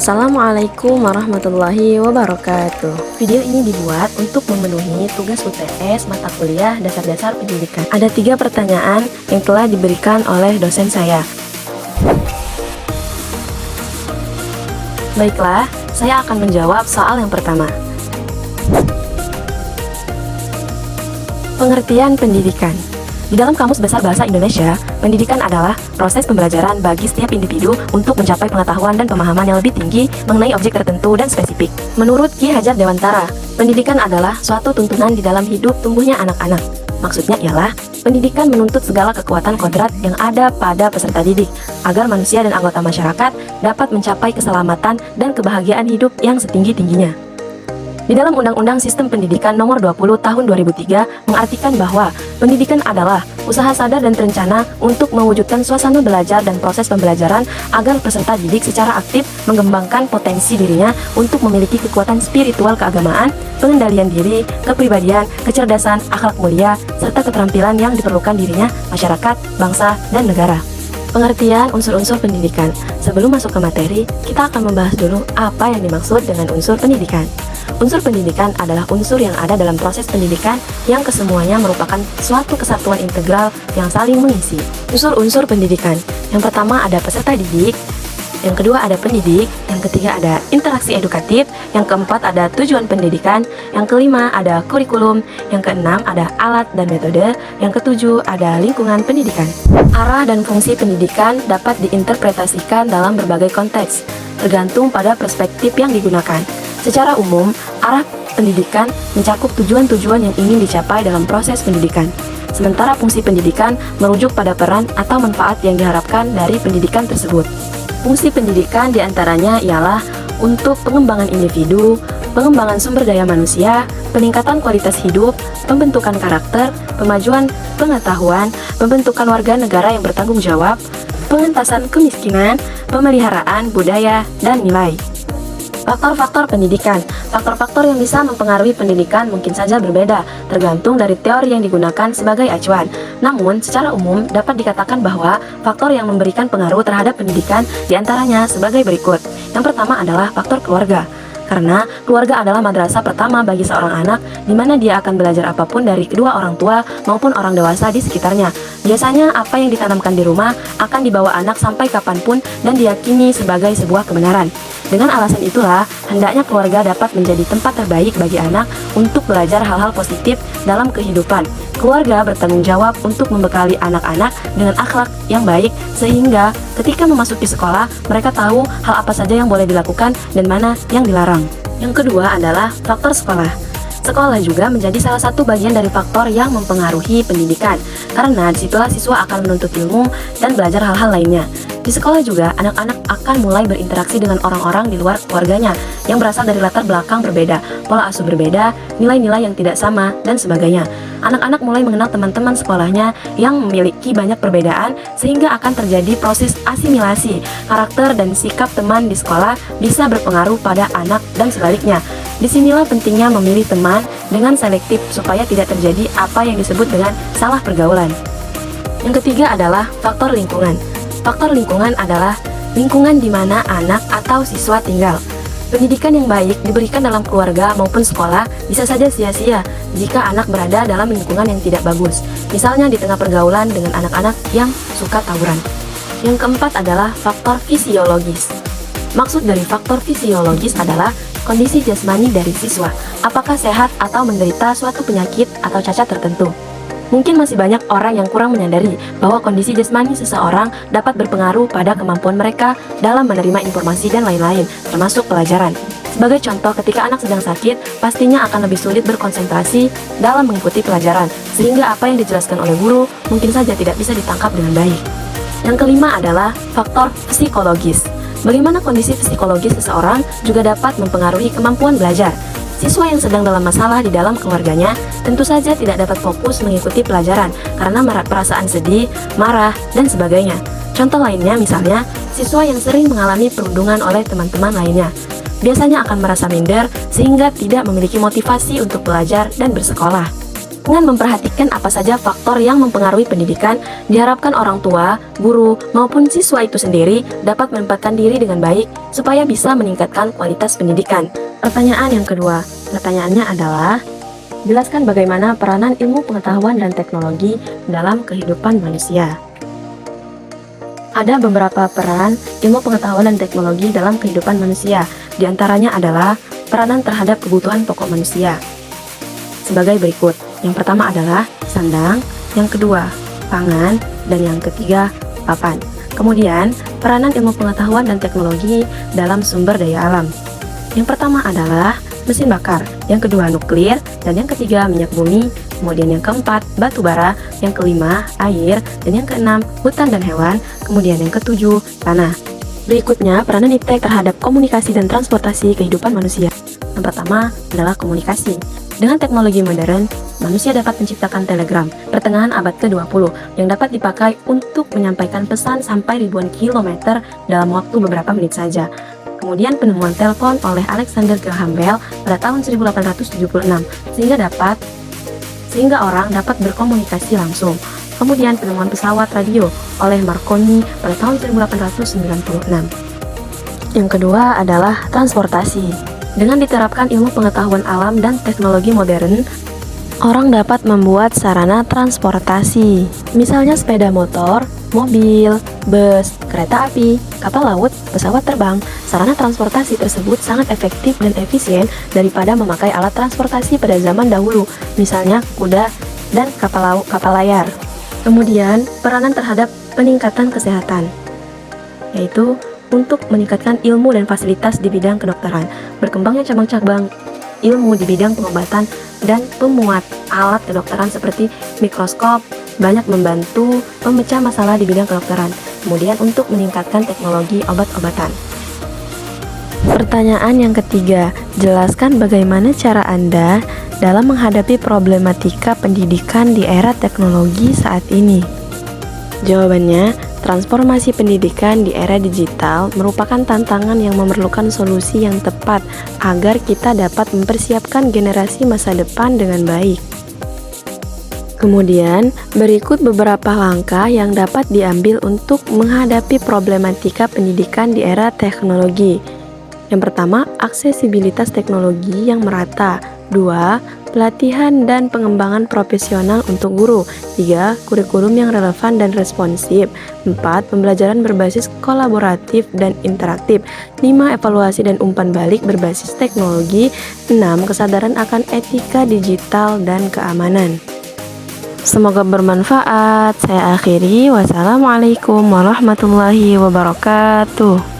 Assalamualaikum warahmatullahi wabarakatuh. Video ini dibuat untuk memenuhi tugas UTS mata kuliah dasar-dasar pendidikan. Ada 3 pertanyaan yang telah diberikan oleh dosen saya. Baiklah, saya akan menjawab soal yang pertama. Pengertian pendidikan. Di dalam Kamus Besar Bahasa Indonesia, pendidikan adalah proses pembelajaran bagi setiap individu untuk mencapai pengetahuan dan pemahaman yang lebih tinggi mengenai objek tertentu dan spesifik. Menurut Ki Hajar Dewantara, pendidikan adalah suatu tuntunan di dalam hidup tumbuhnya anak-anak. Maksudnya ialah, pendidikan menuntut segala kekuatan kodrat yang ada pada peserta didik, agar manusia dan anggota masyarakat dapat mencapai keselamatan dan kebahagiaan hidup yang setinggi-tingginya. Di dalam Undang-Undang Sistem Pendidikan Nomor 20 Tahun 2003 mengartikan bahwa pendidikan adalah usaha sadar dan terencana untuk mewujudkan suasana belajar dan proses pembelajaran agar peserta didik secara aktif mengembangkan potensi dirinya untuk memiliki kekuatan spiritual keagamaan, pengendalian diri, kepribadian, kecerdasan, akhlak mulia, serta keterampilan yang diperlukan dirinya, masyarakat, bangsa, dan negara. Pengertian unsur-unsur pendidikan. Sebelum masuk ke materi, kita akan membahas dulu apa yang dimaksud dengan unsur pendidikan. Unsur pendidikan adalah unsur yang ada dalam proses pendidikan yang kesemuanya merupakan suatu kesatuan integral yang saling mengisi. Unsur-unsur pendidikan. Yang pertama ada peserta didik, yang kedua ada pendidik, yang ketiga ada interaksi edukatif, yang keempat ada tujuan pendidikan, yang kelima ada kurikulum, yang keenam ada alat dan metode, yang ketujuh ada lingkungan pendidikan. Arah dan fungsi pendidikan dapat diinterpretasikan dalam berbagai konteks, tergantung pada perspektif yang digunakan. Secara umum, arah pendidikan mencakup tujuan-tujuan yang ingin dicapai dalam proses pendidikan. Sementara fungsi pendidikan merujuk pada peran atau manfaat yang diharapkan dari pendidikan tersebut. Fungsi pendidikan diantaranya ialah untuk pengembangan individu, pengembangan sumber daya manusia, peningkatan kualitas hidup, pembentukan karakter, pemajuan pengetahuan, pembentukan warga negara yang bertanggung jawab, pengentasan kemiskinan, pemeliharaan budaya, dan nilai. Faktor-faktor pendidikan. Faktor-faktor yang bisa mempengaruhi pendidikan mungkin saja berbeda, tergantung dari teori yang digunakan sebagai acuan. Namun, secara umum dapat dikatakan bahwa faktor yang memberikan pengaruh terhadap pendidikan diantaranya sebagai berikut. Yang pertama adalah faktor keluarga. Karena keluarga adalah madrasah pertama bagi seorang anak, di mana dia akan belajar apapun dari kedua orang tua maupun orang dewasa di sekitarnya. Biasanya apa yang ditanamkan di rumah akan dibawa anak sampai kapanpun dan diyakini sebagai sebuah kebenaran. Dengan alasan itulah, hendaknya keluarga dapat menjadi tempat terbaik bagi anak untuk belajar hal-hal positif dalam kehidupan. Keluarga bertanggung jawab untuk membekali anak-anak dengan akhlak yang baik, sehingga ketika memasuki sekolah, mereka tahu hal apa saja yang boleh dilakukan dan mana yang dilarang. Yang kedua adalah faktor sekolah. Sekolah juga menjadi salah satu bagian dari faktor yang mempengaruhi pendidikan, karena disitulah siswa akan menuntut ilmu dan belajar hal-hal lainnya. Di sekolah juga, anak-anak akan mulai berinteraksi dengan orang-orang di luar keluarganya yang berasal dari latar belakang berbeda, pola asuh berbeda, nilai-nilai yang tidak sama, dan sebagainya. Anak-anak mulai mengenal teman-teman sekolahnya yang memiliki banyak perbedaan, sehingga akan terjadi proses asimilasi. Karakter dan sikap teman di sekolah bisa berpengaruh pada anak dan sebaliknya. Disinilah pentingnya memilih teman dengan selektif supaya tidak terjadi apa yang disebut dengan salah pergaulan. Yang ketiga adalah faktor lingkungan. Faktor lingkungan adalah lingkungan di mana anak atau siswa tinggal. Pendidikan yang baik diberikan dalam keluarga maupun sekolah bisa saja sia-sia jika anak berada dalam lingkungan yang tidak bagus, misalnya di tengah pergaulan dengan anak-anak yang suka tawuran. Yang keempat adalah faktor fisiologis. Maksud dari faktor fisiologis adalah kondisi jasmani dari siswa, apakah sehat atau menderita suatu penyakit atau cacat tertentu. Mungkin masih banyak orang yang kurang menyadari bahwa kondisi jasmani seseorang dapat berpengaruh pada kemampuan mereka dalam menerima informasi dan lain-lain, termasuk pelajaran. Sebagai contoh, ketika anak sedang sakit, pastinya akan lebih sulit berkonsentrasi dalam mengikuti pelajaran, sehingga apa yang dijelaskan oleh guru mungkin saja tidak bisa ditangkap dengan baik. Yang kelima adalah faktor psikologis. Bagaimana kondisi psikologis seseorang juga dapat mempengaruhi kemampuan belajar. Siswa yang sedang dalam masalah di dalam keluarganya tentu saja tidak dapat fokus mengikuti pelajaran karena perasaan sedih, marah, dan sebagainya. Contoh lainnya misalnya, siswa yang sering mengalami perundungan oleh teman-teman lainnya biasanya akan merasa minder sehingga tidak memiliki motivasi untuk belajar dan bersekolah. Dengan memperhatikan apa saja faktor yang mempengaruhi pendidikan, diharapkan orang tua, guru, maupun siswa itu sendiri dapat menempatkan diri dengan baik supaya bisa meningkatkan kualitas pendidikan. Pertanyaan yang kedua, pertanyaannya adalah, jelaskan bagaimana peranan ilmu pengetahuan dan teknologi dalam kehidupan manusia. Ada beberapa peran ilmu pengetahuan dan teknologi dalam kehidupan manusia. Di antaranya adalah peranan terhadap kebutuhan pokok manusia. Sebagai berikut, yang pertama adalah sandang, yang kedua pangan, dan yang ketiga papan. Kemudian, peranan ilmu pengetahuan dan teknologi dalam sumber daya alam. Yang pertama adalah mesin bakar, yang kedua nuklir, dan yang ketiga minyak bumi, kemudian yang keempat batu bara, yang kelima air, dan yang keenam hutan dan hewan, kemudian yang ketujuh tanah. Berikutnya, peranan iptek terhadap komunikasi dan transportasi kehidupan manusia. Yang pertama adalah komunikasi. Dengan teknologi modern, manusia dapat menciptakan telegram pertengahan abad ke-20 yang dapat dipakai untuk menyampaikan pesan sampai ribuan kilometer dalam waktu beberapa menit saja. Kemudian penemuan telepon oleh Alexander Graham Bell pada tahun 1876 sehingga orang dapat berkomunikasi langsung. Kemudian penemuan pesawat radio oleh Marconi pada tahun 1896. Yang kedua adalah transportasi. Dengan diterapkan ilmu pengetahuan alam dan teknologi modern, orang dapat membuat sarana transportasi, misalnya sepeda motor, mobil, bus, kereta api, kapal laut, pesawat terbang. Sarana transportasi tersebut sangat efektif dan efisien daripada memakai alat transportasi pada zaman dahulu, misalnya kuda dan kapal layar. Kemudian, peranan terhadap peningkatan kesehatan, yaitu untuk meningkatkan ilmu dan fasilitas di bidang kedokteran. Berkembangnya cabang-cabang ilmu di bidang pengobatan dan pemuat alat kedokteran seperti mikroskop banyak membantu memecah masalah di bidang kedokteran. Kemudian untuk meningkatkan teknologi obat-obatan. Pertanyaan yang ketiga, jelaskan bagaimana cara Anda dalam menghadapi problematika pendidikan di era teknologi saat ini. Jawabannya, transformasi pendidikan di era digital merupakan tantangan yang memerlukan solusi yang tepat agar kita dapat mempersiapkan generasi masa depan dengan baik. Kemudian, berikut beberapa langkah yang dapat diambil untuk menghadapi problematika pendidikan di era teknologi. Yang pertama, aksesibilitas teknologi yang merata. 2. Pelatihan dan pengembangan profesional untuk guru. 3. Kurikulum yang relevan dan responsif. 4. Pembelajaran berbasis kolaboratif dan interaktif. 5. Evaluasi dan umpan balik berbasis teknologi. 6. Kesadaran akan etika digital dan keamanan. Semoga bermanfaat. Saya akhiri. Wassalamualaikum warahmatullahi wabarakatuh.